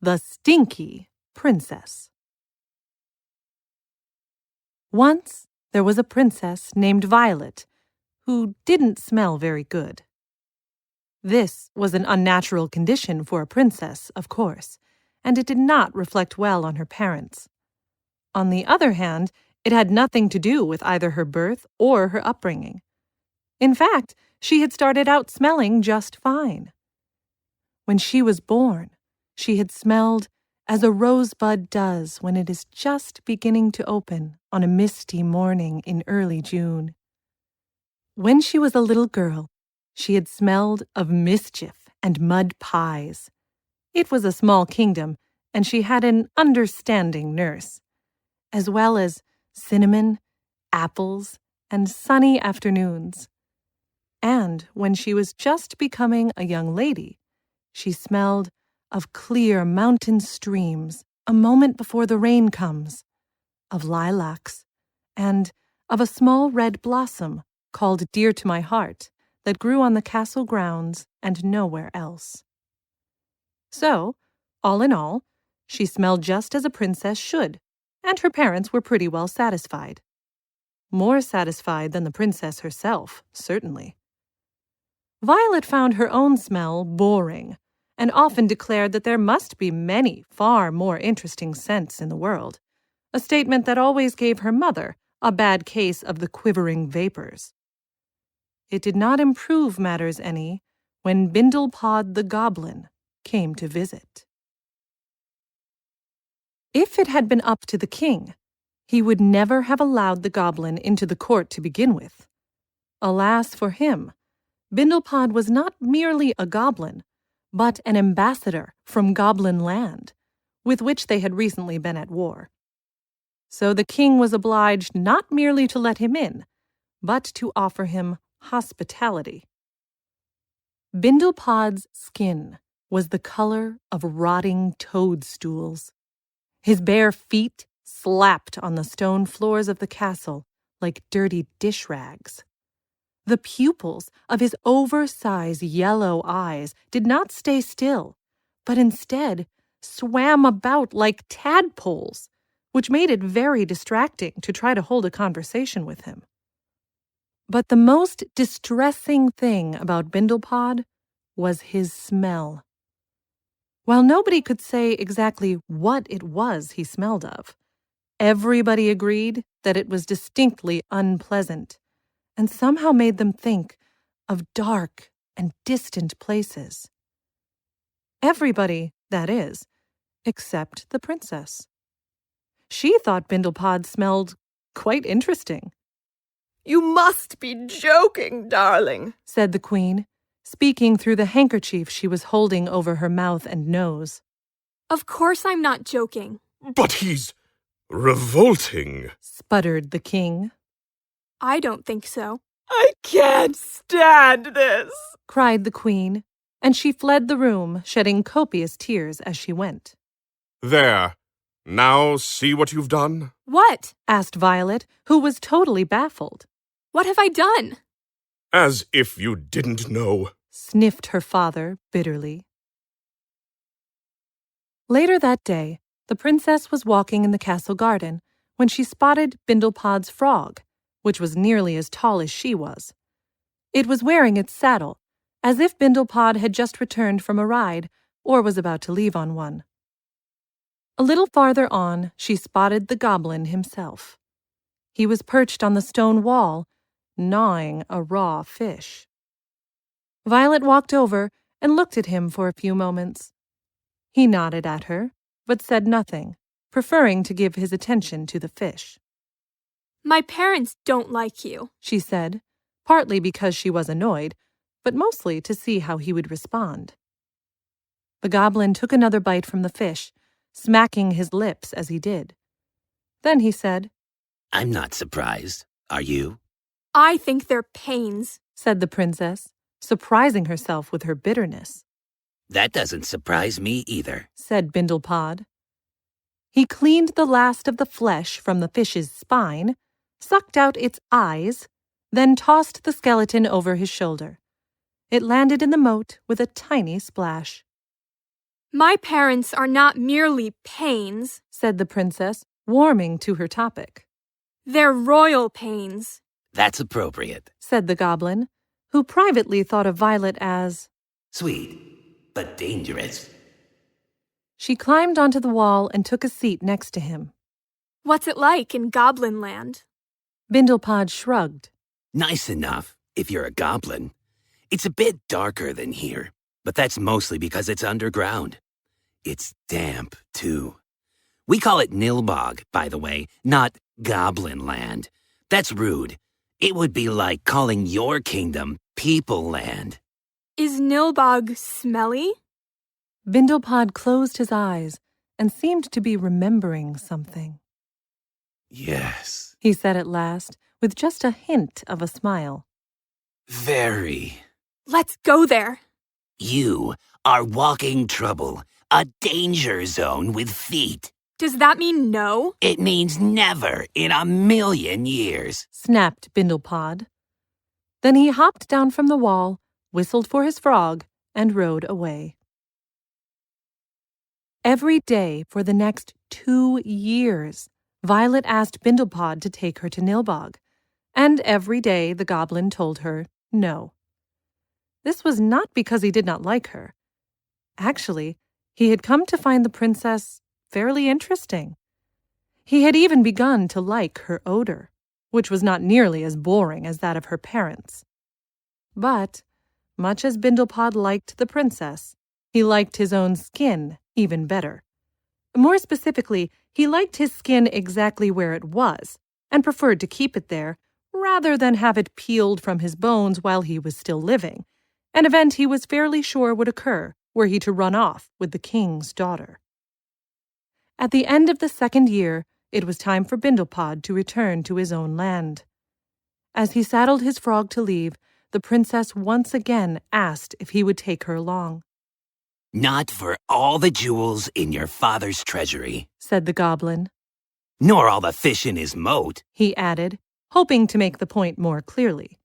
The Stinky Princess. Once there was a princess named Violet who didn't smell very good. This was an unnatural condition for a princess, of course, and it did not reflect well on her parents. On the other hand, it had nothing to do with either her birth or her upbringing. In fact, she had started out smelling just fine. When she was born, she had smelled as a rosebud does when it is just beginning to open on a misty morning in early June. When she was a little girl, she had smelled of mischief and mud pies. It was a small kingdom, and she had an understanding nurse, as well as cinnamon, apples, and sunny afternoons. And when she was just becoming a young lady, she smelled of clear mountain streams a moment before the rain comes, of lilacs, and of a small red blossom called dear to my heart that grew on the castle grounds and nowhere else. So, all in all, she smelled just as a princess should, and her parents were pretty well satisfied. More satisfied than the princess herself, certainly. Violet found her own smell boring, and often declared that there must be many far more interesting scents in the world, a statement that always gave her mother a bad case of the quivering vapors. It did not improve matters any when Bindlepod the goblin came to visit. If it had been up to the king, he would never have allowed the goblin into the court to begin with. Alas for him, Bindlepod was not merely a goblin, but an ambassador from Goblin Land, with which they had recently been at war. So the king was obliged not merely to let him in, but to offer him hospitality. Bindlepod's skin was the color of rotting toadstools. His bare feet slapped on the stone floors of the castle like dirty dish rags. The pupils of his oversized yellow eyes did not stay still, but instead swam about like tadpoles, which made it very distracting to try to hold a conversation with him. But the most distressing thing about Bindlepod was his smell. While nobody could say exactly what it was he smelled of, everybody agreed that it was distinctly unpleasant, and somehow made them think of dark and distant places. Everybody, that is, except the princess. She thought Bindlepod smelled quite interesting. "You must be joking, darling," said the queen, speaking through the handkerchief she was holding over her mouth and nose. Of course I'm not joking. "But he's revolting," sputtered the king. I don't think so. "I can't stand this," cried the queen, and she fled the room, shedding copious tears as she went. "There. Now see what you've done?" What? asked Violet, who was totally baffled. What have I done? As if you didn't know, sniffed her father bitterly. Later that day, the princess was walking in the castle garden when she spotted Bindlepod's frog, which was nearly as tall as she was. It was wearing its saddle, as if Bindlepod had just returned from a ride or was about to leave on one. A little farther on, she spotted the goblin himself. He was perched on the stone wall, gnawing a raw fish. Violet walked over and looked at him for a few moments. He nodded at her, but said nothing, preferring to give his attention to the fish. My parents don't like you, she said, partly because she was annoyed, but mostly to see how he would respond. The goblin took another bite from the fish, smacking his lips as he did. Then he said, I'm not surprised. Are you? I think they're pains, said the princess, surprising herself with her bitterness. That doesn't surprise me either, said Bindlepod. He cleaned the last of the flesh from the fish's spine, sucked out its eyes, then tossed the skeleton over his shoulder. It landed in the moat with a tiny splash. My parents are not merely pains. said the princess, warming to her topic. They're royal pains. That's appropriate. Said the goblin, who privately thought of Violet as... Sweet, but dangerous. She climbed onto the wall and took a seat next to him. What's it like in Goblin Land? Bindlepod shrugged. Nice enough, if you're a goblin. It's a bit darker than here, but that's mostly because it's underground. It's damp, too. We call it Nilbog, by the way, not Goblin Land. That's rude. It would be like calling your kingdom People Land. Is Nilbog smelly? Bindlepod closed his eyes and seemed to be remembering something. Yes. He said at last, with just a hint of a smile. Very. Let's go there. You are walking trouble, a danger zone with feet. Does that mean no? It means never in a million years. Snapped Bindlepod. Then he hopped down from the wall, whistled for his frog, and rode away. Every day for the next 2 years, Violet asked Bindlepod to take her to Nilbog, and every day the goblin told her no. This was not because he did not like her. Actually, he had come to find the princess fairly interesting. He had even begun to like her odor, which was not nearly as boring as that of her parents. But, much as Bindlepod liked the princess, he liked his own skin even better. More specifically, he liked his skin exactly where it was, and preferred to keep it there, rather than have it peeled from his bones while he was still living, an event he was fairly sure would occur were he to run off with the king's daughter. At the end of the 2nd year, it was time for Bindlepod to return to his own land. As he saddled his frog to leave, the princess once again asked if he would take her along. Not for all the jewels in your father's treasury, Said the goblin. nor all the fish in his moat. He added, hoping to make the point more clearly.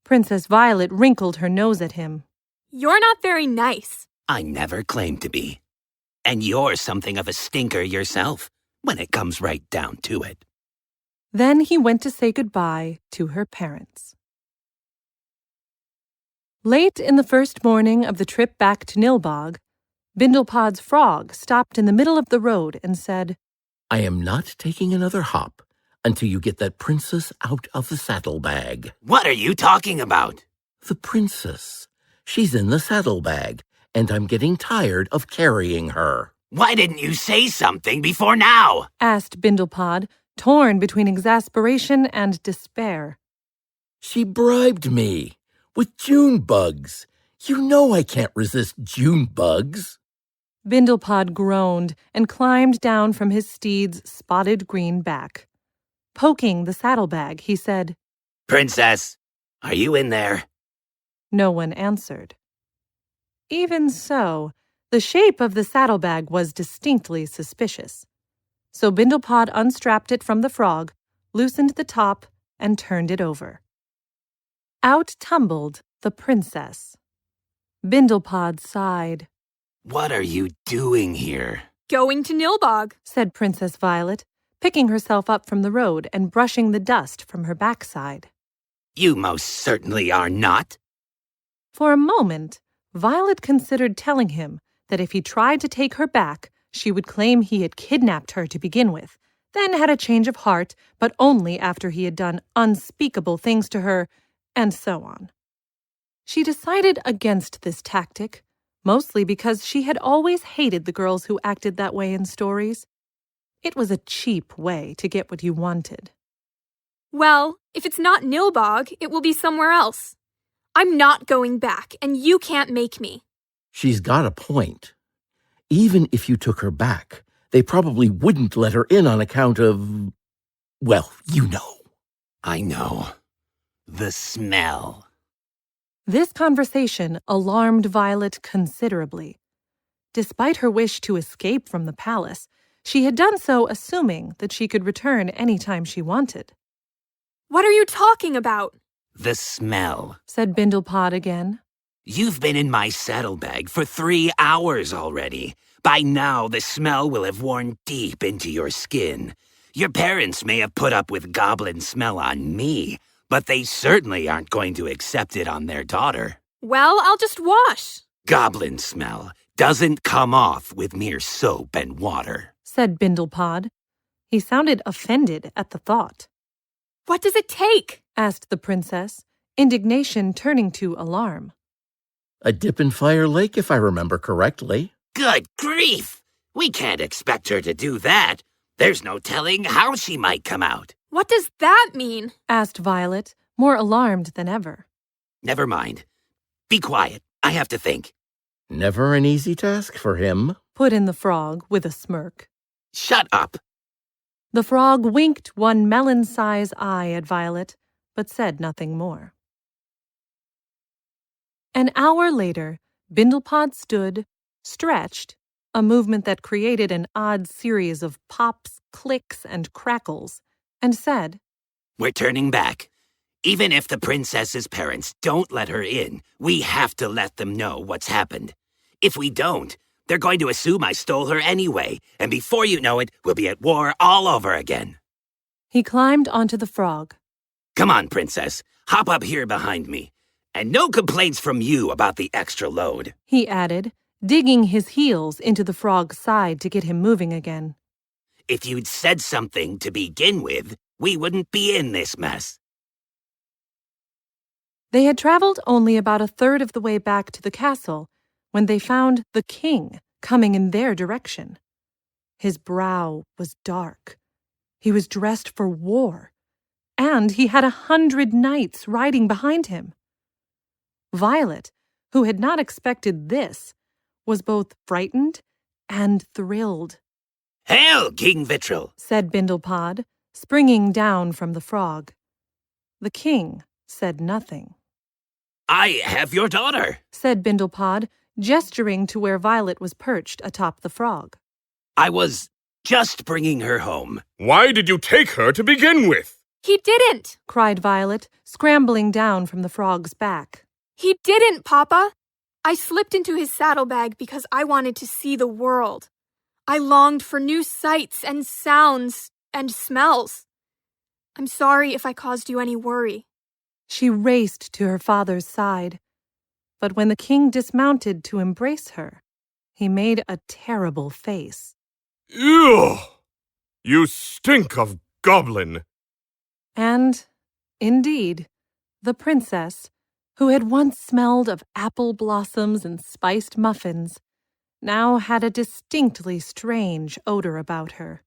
Princess Violet wrinkled her nose at him. You're not very nice. I never claimed to be. And you're something of a stinker yourself, when it comes right down to it. Then he went to say goodbye to her parents. Late in the first morning of the trip back to Nilbog, Bindlepod's frog stopped in the middle of the road and said, I am not taking another hop until you get that princess out of the saddlebag. What are you talking about? The princess. She's in the saddlebag, and I'm getting tired of carrying her. Why didn't you say something before now? asked Bindlepod, torn between exasperation and despair. She bribed me with June bugs. You know I can't resist June bugs. Bindlepod groaned and climbed down from his steed's spotted green back. Poking the saddlebag, he said, Princess, are you in there? No one answered. Even so, the shape of the saddlebag was distinctly suspicious. So Bindlepod unstrapped it from the frog, loosened the top, and turned it over. Out tumbled the princess. Bindlepod sighed. What are you doing here? Going to Nilbog. Said Princess Violet, picking herself up from the road and brushing the dust from her backside. You most certainly are not. For a moment, Violet considered telling him that if he tried to take her back, she would claim he had kidnapped her to begin with, then had a change of heart, but only after he had done unspeakable things to her, and so on. She decided against this tactic, mostly because she had always hated the girls who acted that way in stories. It was a cheap way to get what you wanted. Well, if it's not Nilbog, it will be somewhere else. I'm not going back, and you can't make me. She's got a point. Even if you took her back, they probably wouldn't let her in on account of, well, you know. I know. The smell. This conversation alarmed Violet considerably. Despite her wish to escape from the palace, she had done so assuming that she could return any time she wanted. What are you talking about? The smell. Said Bindlepod again. You've been in my saddlebag for 3 hours already. By now, the smell will have worn deep into your skin. Your parents may have put up with goblin smell on me, but they certainly aren't going to accept it on their daughter. Well, I'll just wash, Goblin smell doesn't come off with mere soap and water, said Bindlepod. He sounded offended at the thought. What does it take? Asked the princess, indignation turning to alarm. A dip in Fire Lake, if I remember correctly. Good grief! We can't expect her to do that. There's no telling how she might come out. What does that mean? Asked Violet, more alarmed than ever. Never mind. Be quiet. I have to think. Never an easy task for him, put in the frog with a smirk. Shut up. The frog winked one melon-sized eye at Violet, but said nothing more. An hour later, Bindlepod stood, stretched, a movement that created an odd series of pops, clicks, and crackles, and said, We're turning back. Even if the princess's parents don't let her in, we have to let them know what's happened. If we don't, they're going to assume I stole her anyway, and before you know it, we'll be at war all over again. He climbed onto the frog. Come on, princess. Hop up here behind me. And no complaints from you about the extra load, he added, digging his heels into the frog's side to get him moving again. If you'd said something to begin with, we wouldn't be in this mess. They had traveled only about a third of the way back to the castle when they found the king coming in their direction. His brow was dark. He was dressed for war, and he had 100 knights riding behind him. Violet, who had not expected this, was both frightened and thrilled. Hail, King Vitril, said Bindlepod, springing down from the frog. The king said nothing. I have your daughter, said Bindlepod, gesturing to where Violet was perched atop the frog. I was just bringing her home. Why did you take her to begin with? He didn't, cried Violet, scrambling down from the frog's back. He didn't, Papa. I slipped into his saddlebag because I wanted to see the world. I longed for new sights and sounds and smells. I'm sorry if I caused you any worry. She raced to her father's side, but when the king dismounted to embrace her, he made a terrible face. Ew! You stink of goblin! And, indeed, the princess, who had once smelled of apple blossoms and spiced muffins, now had a distinctly strange odor about her.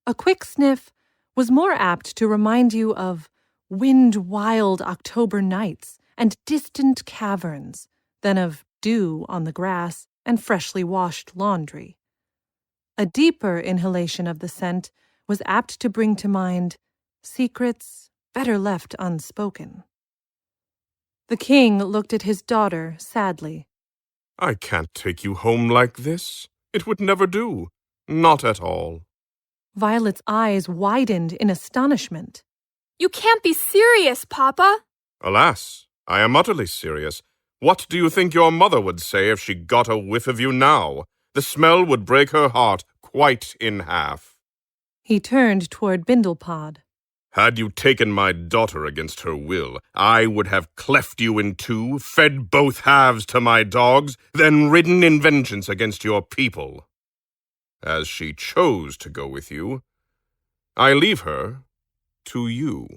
A quick sniff was more apt to remind you of wind-wild October nights and distant caverns than of dew on the grass and freshly washed laundry. A deeper inhalation of the scent was apt to bring to mind secrets better left unspoken. The king looked at his daughter sadly. I can't take you home like this. It would never do. Not at all. Violet's eyes widened in astonishment. You can't be serious, Papa. Alas, I am utterly serious. What do you think your mother would say if she got a whiff of you now? The smell would break her heart quite in half. He turned toward Bindlepod. Had you taken my daughter against her will, I would have cleft you in two, fed both halves to my dogs, then ridden in vengeance against your people. As she chose to go with you, I leave her to you.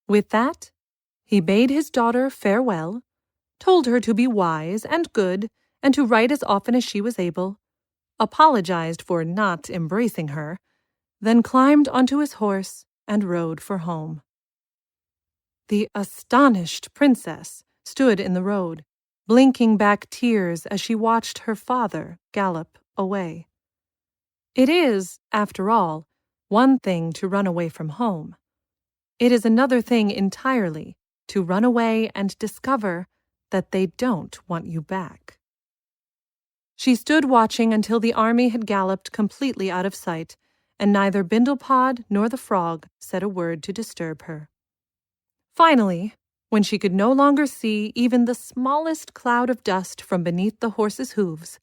With that, he bade his daughter farewell, told her to be wise and good and to write as often as she was able, apologized for not embracing her, then climbed onto his horse and rode for home. The astonished princess stood in the road, blinking back tears as she watched her father gallop away. It is, after all, one thing to run away from home. It is another thing entirely to run away and discover that they don't want you back. She stood watching until the army had galloped completely out of sight, and neither Bindlepod nor the frog said a word to disturb her. Finally, When she could no longer see even the smallest cloud of dust from beneath the horse's hooves,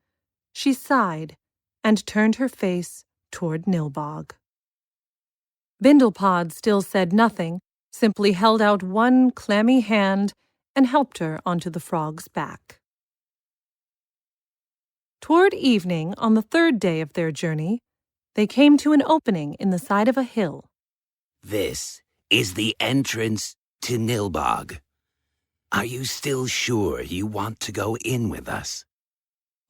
she sighed and turned her face toward Nilbog. Bindlepod still said nothing, simply held out one clammy hand and helped her onto the frog's back. Toward evening, on the third day of their journey, they came to an opening in the side of a hill. This is the entrance to Nilbog. Are you still sure you want to go in with us?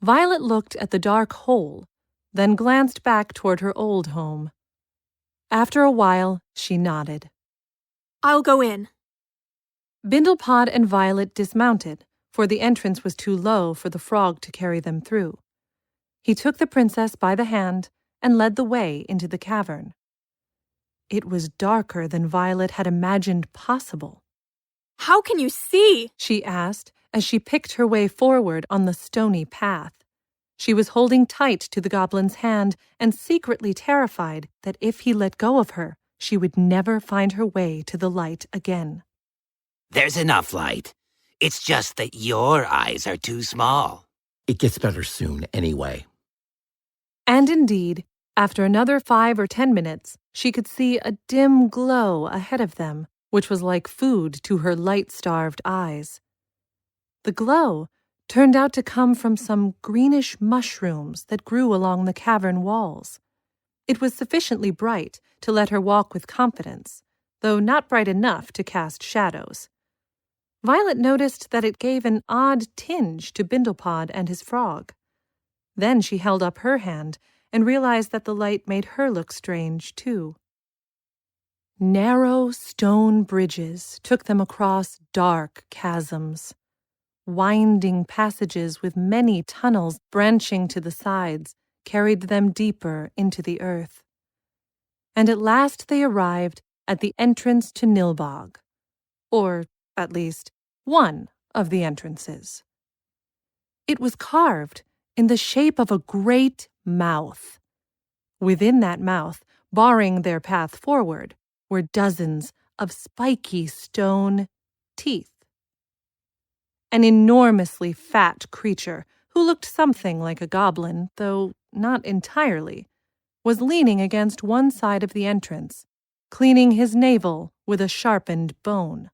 Violet looked at the dark hole, then glanced back toward her old home. After a while, she nodded. I'll go in. Bindlepod and Violet dismounted, for the entrance was too low for the frog to carry them through. He took the princess by the hand and led the way into the cavern. It was darker than Violet had imagined possible. How can you see? She asked as she picked her way forward on the stony path. She was holding tight to the goblin's hand and secretly terrified that if he let go of her, she would never find her way to the light again. There's enough light. It's just that your eyes are too small. It gets better soon, anyway. And indeed, after another 5 or 10 minutes, she could see a dim glow ahead of them, which was like food to her light-starved eyes. The glow turned out to come from some greenish mushrooms that grew along the cavern walls. It was sufficiently bright to let her walk with confidence, though not bright enough to cast shadows. Violet noticed that it gave an odd tinge to Bindlepod and his frog. Then she held up her hand and realized that the light made her look strange, too. Narrow stone bridges took them across dark chasms. Winding passages with many tunnels branching to the sides carried them deeper into the earth. And at last they arrived at the entrance to Nilbog, or at least one of the entrances. It was carved in the shape of a great mouth. Within that mouth, barring their path forward, were dozens of spiky stone teeth. An enormously fat creature, who looked something like a goblin, though not entirely, was leaning against one side of the entrance, cleaning his navel with a sharpened bone.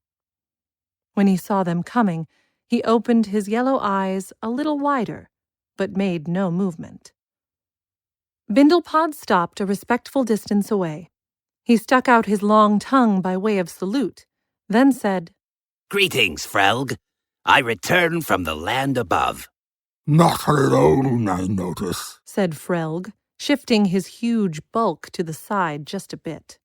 When he saw them coming, he opened his yellow eyes a little wider, but made no movement. Bindlepod stopped a respectful distance away. He stuck out his long tongue by way of salute, then said, Greetings, Frelg. I return from the land above. Not alone, I notice, said Frelg, shifting his huge bulk to the side just a bit.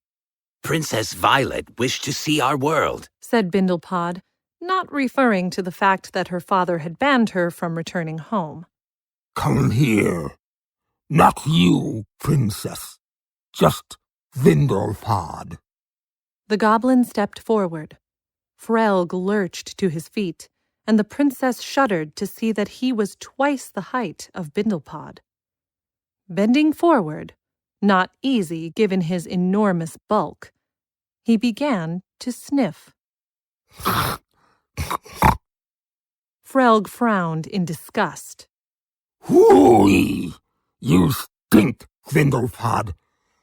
Princess Violet wished to see our world, said Bindlepod, not referring to the fact that her father had banned her from returning home. Come here. Not you, princess. Just Vindelpod. The goblin stepped forward. Frelg lurched to his feet, and the princess shuddered to see that he was twice the height of Bindlepod. Bending forward, not easy given his enormous bulk, he began to sniff. Frelg frowned in disgust. Hooey! You stink, Vindelpod.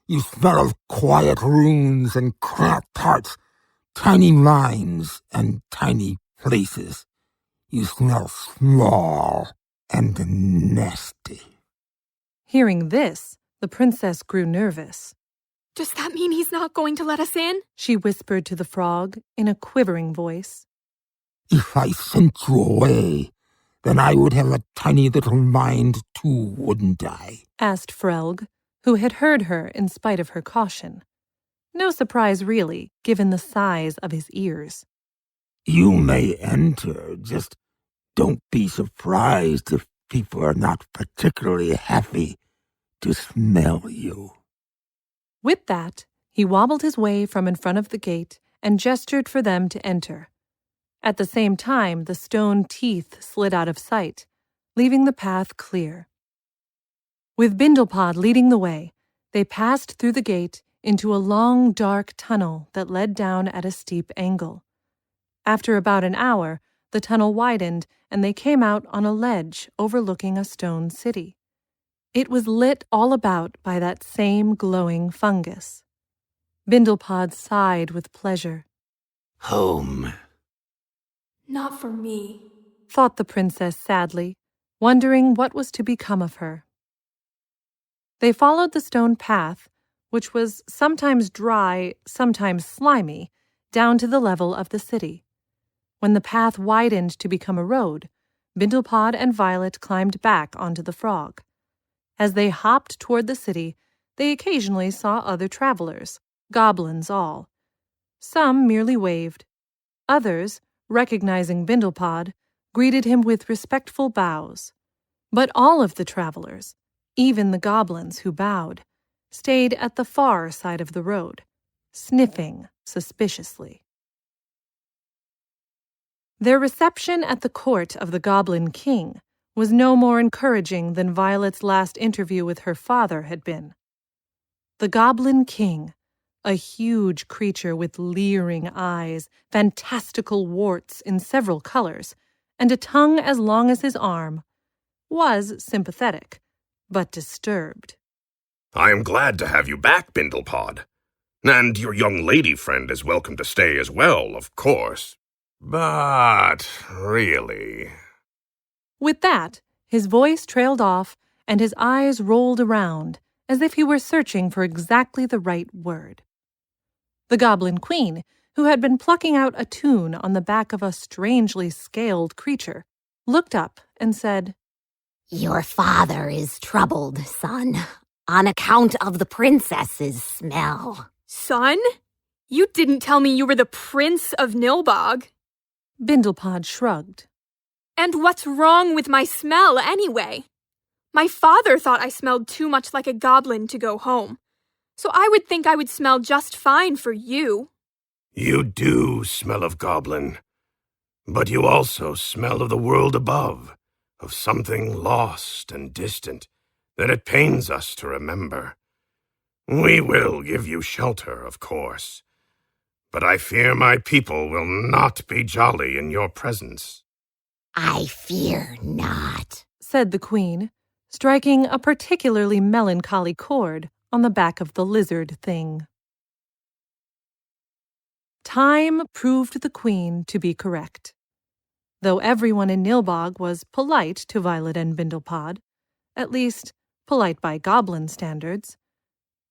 You smell of quiet runes and cracked hearts, tiny lines and tiny places. You smell small and nasty. Hearing this, the princess grew nervous. Does that mean he's not going to let us in? She whispered to the frog in a quivering voice. If I sent you away, then I would have a tiny little mind too, wouldn't I? Asked Frelg, who had heard her in spite of her caution. No surprise, really, given the size of his ears. You may enter, just don't be surprised if people are not particularly happy to smell you. With that, he wobbled his way from in front of the gate and gestured for them to enter. At the same time, the stone teeth slid out of sight, leaving the path clear. With Bindlepod leading the way, they passed through the gate into a long, dark tunnel that led down at a steep angle. After about an hour, the tunnel widened and they came out on a ledge overlooking a stone city. It was lit all about by that same glowing fungus. Bindlepod sighed with pleasure. Home. Not for me, Thought the princess sadly, wondering what was to become of her. They followed the stone path, which was sometimes dry, sometimes slimy, down to the level of the city. When the path widened to become a road, Bindlepod and Violet climbed back onto the frog. As they hopped toward the city, they occasionally saw other travelers, goblins all. Some merely waved. Others, recognizing Bindlepod, greeted him with respectful bows. But all of the travelers, even the goblins who bowed, stayed at the far side of the road, sniffing suspiciously. Their reception at the court of the Goblin King was no more encouraging than Violet's last interview with her father had been. The Goblin King, a huge creature with leering eyes, fantastical warts in several colors, and a tongue as long as his arm, was sympathetic, but disturbed. I am glad to have you back, Bindlepod. And your young lady friend is welcome to stay as well, of course. But really... With that, his voice trailed off and his eyes rolled around as if he were searching for exactly the right word. The Goblin Queen, who had been plucking out a tune on the back of a strangely scaled creature, looked up and said, Your father is troubled, son, on account of the princess's smell. Son? You didn't tell me you were the Prince of Nilbog. Bindlepod shrugged. And what's wrong with my smell, anyway? My father thought I smelled too much like a goblin to go home, so I would think I would smell just fine for you. You do smell of goblin, but you also smell of the world above, of something lost and distant that it pains us to remember. We will give you shelter, of course, but I fear my people will not be jolly in your presence. I fear not, said the Queen, striking a particularly melancholy chord on the back of the lizard thing. Time proved the Queen to be correct. Though everyone in Nilbog was polite to Violet and Bindlepod, at least polite by goblin standards,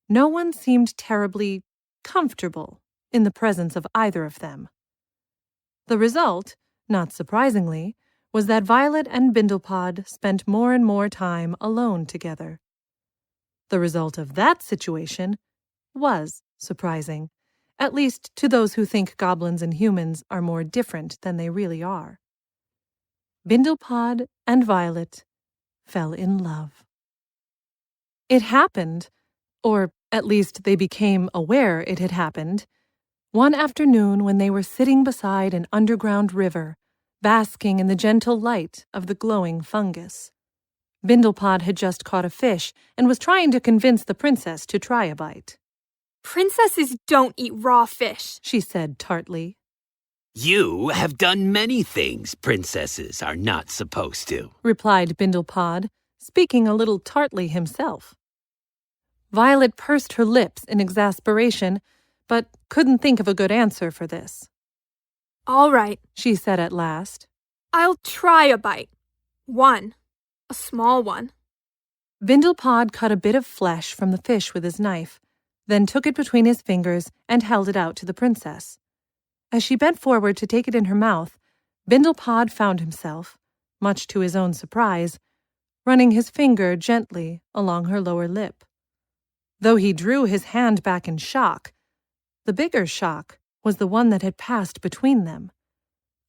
no one seemed terribly comfortable in the presence of either of them. The result, not surprisingly, was that Violet and Bindlepod spent more and more time alone together. The result of that situation was surprising, at least to those who think goblins and humans are more different than they really are. Bindlepod and Violet fell in love. It happened, or at least they became aware it had happened, one afternoon when they were sitting beside an underground river, basking in the gentle light of the glowing fungus. Bindlepod had just caught a fish and was trying to convince the princess to try a bite. Princesses don't eat raw fish, she said tartly. You have done many things princesses are not supposed to, replied Bindlepod, speaking a little tartly himself. Violet pursed her lips in exasperation, but couldn't think of a good answer for this. All right, she said at last. I'll try a bite. One. A small one. Bindlepod cut a bit of flesh from the fish with his knife, then took it between his fingers and held it out to the princess. As she bent forward to take it in her mouth, Bindlepod found himself, much to his own surprise, running his finger gently along her lower lip. Though he drew his hand back in shock, the bigger shock was the one that had passed between them.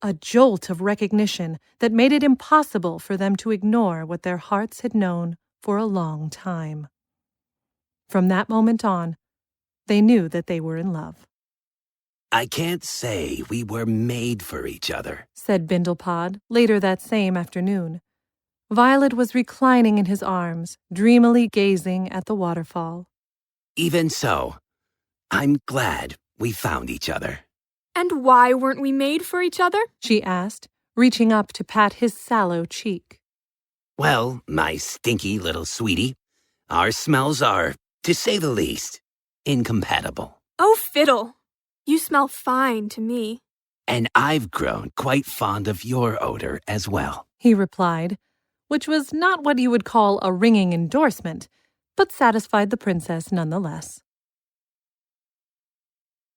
A jolt of recognition that made it impossible for them to ignore what their hearts had known for a long time. From that moment on, they knew that they were in love. I can't say we were made for each other, said Bindlepod later that same afternoon. Violet was reclining in his arms, dreamily gazing at the waterfall. Even so, I'm glad we found each other. And why weren't we made for each other? She asked, reaching up to pat his sallow cheek. Well, my stinky little sweetie, our smells are, to say the least, incompatible. Oh, fiddle. You smell fine to me. And I've grown quite fond of your odor as well, he replied, which was not what you would call a ringing endorsement, but satisfied the princess nonetheless.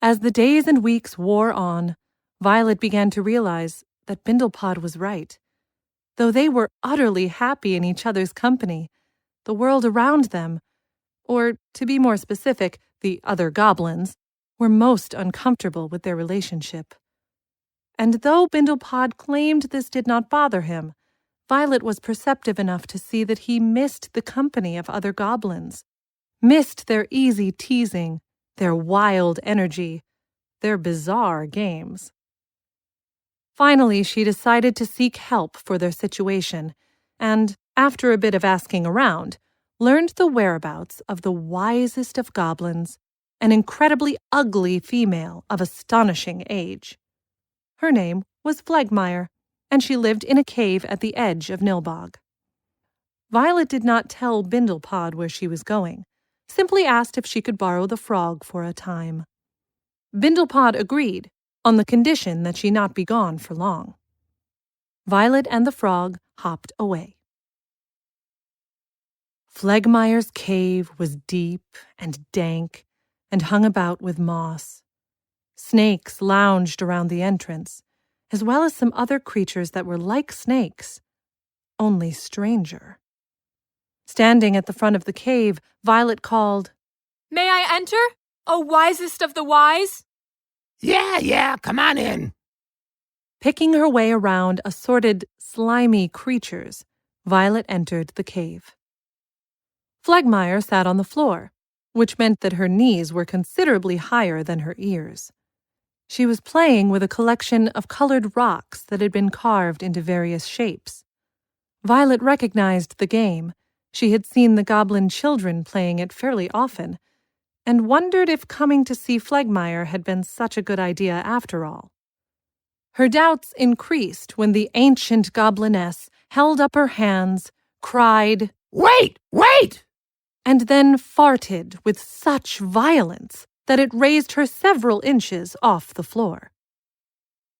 As the days and weeks wore on, Violet began to realize that Bindlepod was right. Though they were utterly happy in each other's company, the world around them, or to be more specific, the other goblins, were most uncomfortable with their relationship. And though Bindlepod claimed this did not bother him, Violet was perceptive enough to see that he missed the company of other goblins, missed their easy teasing, their wild energy, their bizarre games. Finally, she decided to seek help for their situation, and, after a bit of asking around, learned the whereabouts of the wisest of goblins, an incredibly ugly female of astonishing age. Her name was Flegmire, and she lived in a cave at the edge of Nilbog. Violet did not tell Bindlepod where she was going, simply asked if she could borrow the frog for a time. Bindlepod agreed, on the condition that she not be gone for long. Violet and the frog hopped away. Flegmire's cave was deep and dank and hung about with moss. Snakes lounged around the entrance, as well as some other creatures that were like snakes, only stranger. Standing at the front of the cave, Violet called, May I enter, O wisest of the wise? Yeah, come on in. Picking her way around assorted slimy creatures, Violet entered the cave. Flegmire sat on the floor, which meant that her knees were considerably higher than her ears. She was playing with a collection of colored rocks that had been carved into various shapes. Violet recognized the game. She had seen the goblin children playing it fairly often, and wondered if coming to see Flegmire had been such a good idea after all. Her doubts increased when the ancient gobliness held up her hands, cried, Wait! and then farted with such violence that it raised her several inches off the floor.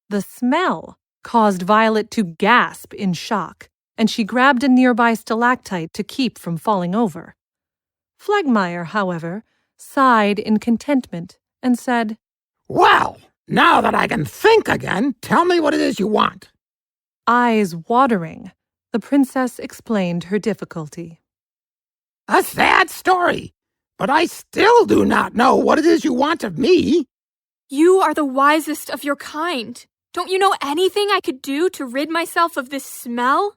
The smell caused Violet to gasp in shock, and she grabbed a nearby stalactite to keep from falling over. Flegmire, however, sighed in contentment and said, Well, now that I can think again, tell me what it is you want. Eyes watering, the princess explained her difficulty. A sad story, but I still do not know what it is you want of me. You are the wisest of your kind. Don't you know anything I could do to rid myself of this smell?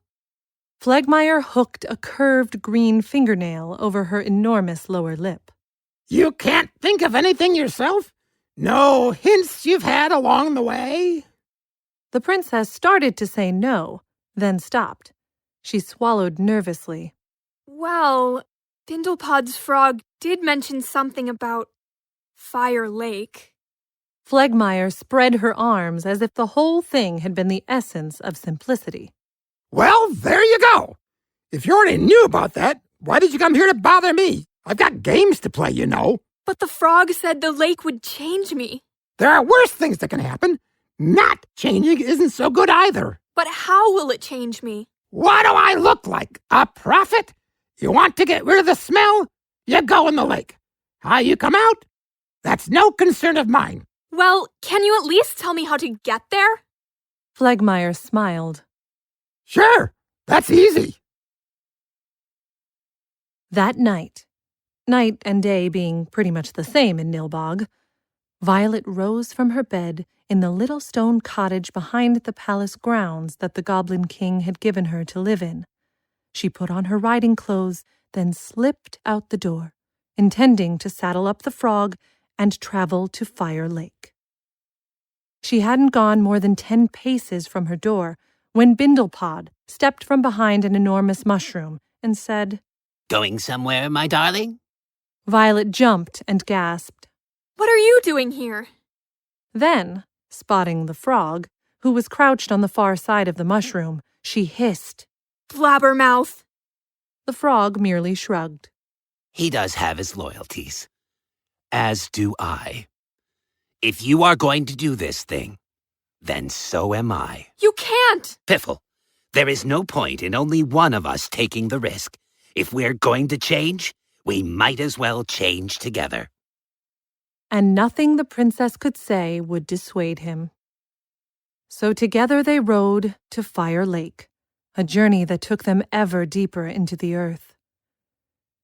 Flegmire hooked a curved green fingernail over her enormous lower lip. You can't think of anything yourself? No hints you've had along the way? The princess started to say no, then stopped. She swallowed nervously. Well, Bindlepod's frog did mention something about Fire Lake. Flegmire spread her arms as if the whole thing had been the essence of simplicity. Well, there you go. If you already knew about that, why did you come here to bother me? I've got games to play, you know. But the frog said the lake would change me. There are worse things that can happen. Not changing isn't so good either. But how will it change me? What do I look like? A prophet? You want to get rid of the smell? You go in the lake. How you come out? That's no concern of mine. Well, can you at least tell me how to get there? Flegmire smiled. Sure, that's easy. That night and day being pretty much the same in Nilbog, Violet rose from her bed in the little stone cottage behind the palace grounds that the Goblin King had given her to live in. She put on her riding clothes, then slipped out the door, intending to saddle up the frog and travel to Fire Lake. She hadn't gone more than 10 paces from her door when Bindlepod stepped from behind an enormous mushroom and said, Going somewhere, my darling? Violet jumped and gasped. What are you doing here? Then, Spotting the frog, who was crouched on the far side of the mushroom, she hissed. Blabbermouth. The frog merely shrugged. He does have his loyalties. As do I. If you are going to do this thing, then so am I. You can't! Piffle, there is no point in only one of us taking the risk. If we're going to change, we might as well change together. And nothing the princess could say would dissuade him. So together they rode to Fire Lake, a journey that took them ever deeper into the earth.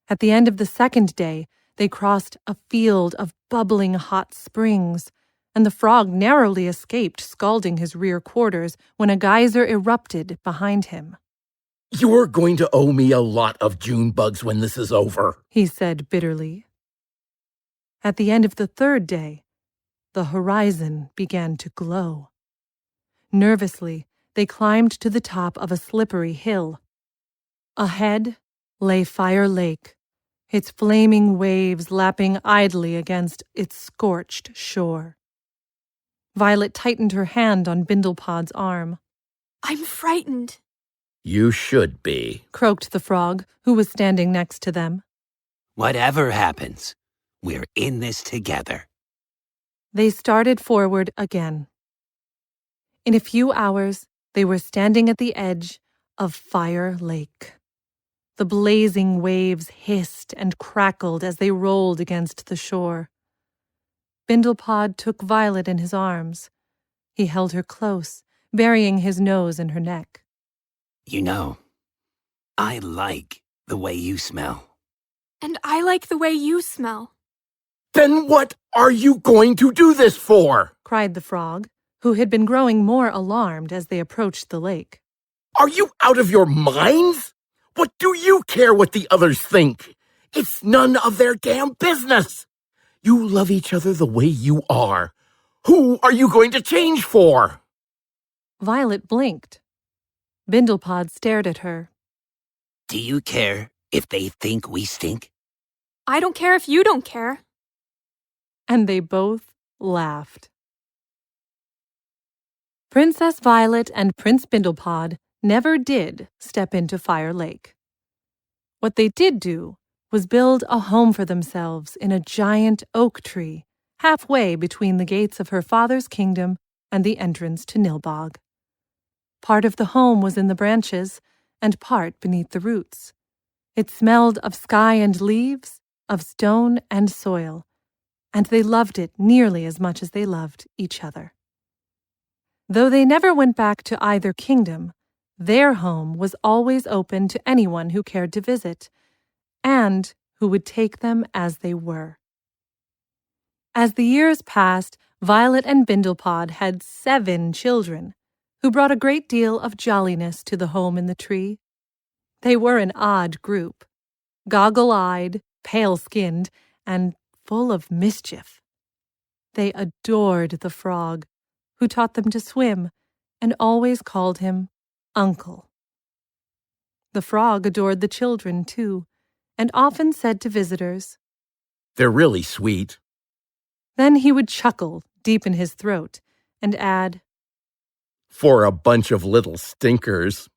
At the end of the second day, they crossed a field of bubbling hot springs, and the frog narrowly escaped scalding his rear quarters when a geyser erupted behind him. You're going to owe me a lot of June bugs when this is over, he said bitterly. At the end of the third day, the horizon began to glow. Nervously, they climbed to the top of a slippery hill. Ahead lay Fire Lake, its flaming waves lapping idly against its scorched shore. Violet tightened her hand on Bindlepod's arm. I'm frightened. You should be, croaked the frog, who was standing next to them. Whatever happens, we're in this together. They started forward again. In a few hours, they were standing at the edge of Fire Lake. The blazing waves hissed and crackled as they rolled against the shore. Bindlepod took Violet in his arms. He held her close, burying his nose in her neck. You know, I like the way you smell. And I like the way you smell. Then what are you going to do this for? Cried the frog, who had been growing more alarmed as they approached the lake. Are you out of your minds? What do you care what the others think? It's none of their damn business. You love each other the way you are. Who are you going to change for? Violet blinked. Bindlepod stared at her. Do you care if they think we stink? I don't care if you don't care. And they both laughed. Princess Violet and Prince Bindlepod never did step into Fire Lake. What they did do was build a home for themselves in a giant oak tree, halfway between the gates of her father's kingdom and the entrance to Nilbog. Part of the home was in the branches, and part beneath the roots. It smelled of sky and leaves, of stone and soil, and they loved it nearly as much as they loved each other. Though they never went back to either kingdom, their home was always open to anyone who cared to visit, and who would take them as they were. As the years passed, Violet and Bindlepod had 7 children, who brought a great deal of jolliness to the home in the tree. They were an odd group, goggle-eyed, pale-skinned, and full of mischief. They adored the frog, who taught them to swim, and always called him Uncle. The frog adored the children, too, and often said to visitors, They're really sweet. Then he would chuckle deep in his throat and add, For a bunch of little stinkers.